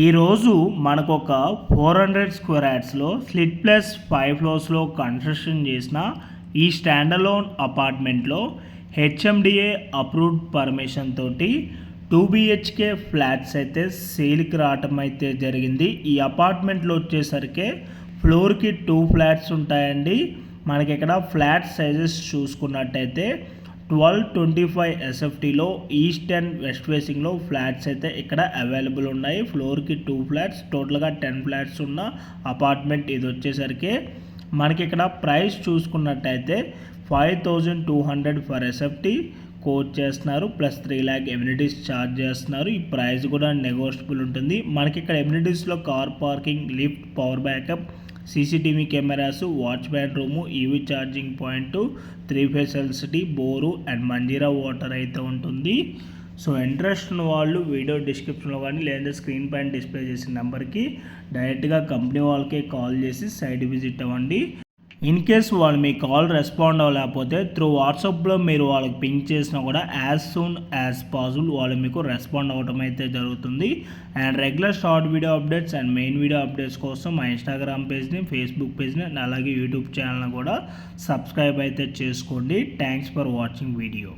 ఈరోజు మనకు ఒక 400 స్క్వేర్ యార్డ్స్లో స్లిట్ ప్లస్ 5 ఫ్లోర్స్లో కన్స్ట్రక్షన్ చేసిన ఈ స్టాండలోన్ అపార్ట్మెంట్లో హెచ్ఎండిఏ అప్రూవ్డ్ పర్మిషన్ తోటి 2 బిహెచ్కే ఫ్లాట్స్ అయితే సేల్కి రావటం అయితే జరిగింది. ఈ అపార్ట్మెంట్లో వచ్చేసరికి ఫ్లోర్కి 2 ఫ్లాట్స్ ఉంటాయండి. మనకి ఇక్కడ ఫ్లాట్ సైజెస్ చూసుకున్నట్టయితే 1225 ఎస్ఎఫ్టీలో ఈస్ట్ అండ్ వెస్ట్ ఫేసింగ్లో ఫ్లాట్స్ అయితే ఇక్కడ అవైలబుల్ ఉన్నాయి. ఫ్లోర్కి 2 ఫ్లాట్స్, టోటల్గా 10 ఫ్లాట్స్ ఉన్న అపార్ట్మెంట్ ఇది వచ్చేసరికి మనకి ఇక్కడ ప్రైస్ చూసుకున్నట్టయితే 5200 ఫర్ ఎస్ఎఫ్టీ కోట్ చేస్తున్నారు, ప్లస్ 3 lakh ఎమ్యూనిటీస్ ఛార్జ్ చేస్తున్నారు. ఈ ప్రైస్ కూడా నెగోషియబుల్ ఉంటుంది. మనకి ఇక్కడ ఎమ్యూనిటీస్లో car parking, lift, power backup, CCTV cameras, watchman room, EV charging point, 3 phase electricity, bore and Manjira water అయితే ఉంటుంది. సో ఇంట్రెస్ట్ ఉన్న వాళ్ళు వీడియో డిస్క్రిప్షన్లో కానీ లేదంటే స్క్రీన్ పైన డిస్ప్లే చేసిన నెంబర్కి డైరెక్ట్గా కంపెనీ వాళ్ళకే కాల్ చేసి సైట్ విజిట్ అవ్వండి. ఇన్ కేస్ వాళ్ళు మీ కాల్ రెస్పాండ్ అవ్వలేకపోతే త్రూ వాట్సాప్లో మీరు వాళ్ళకి పింక్ చేసినా కూడా యాజ్ సూన్ యాజ్ పాసిబుల్ వాళ్ళు మీకు రెస్పాండ్ అవ్వడం అయితే జరుగుతుంది. And regular short video updates and main video updates కోసం మా ఇన్స్టాగ్రామ్ పేజ్ని, ఫేస్బుక్ పేజ్ని అలాగే యూట్యూబ్ ఛానల్ని కూడా సబ్స్క్రైబ్ అయితే చేసుకోండి. Thanks for watching video.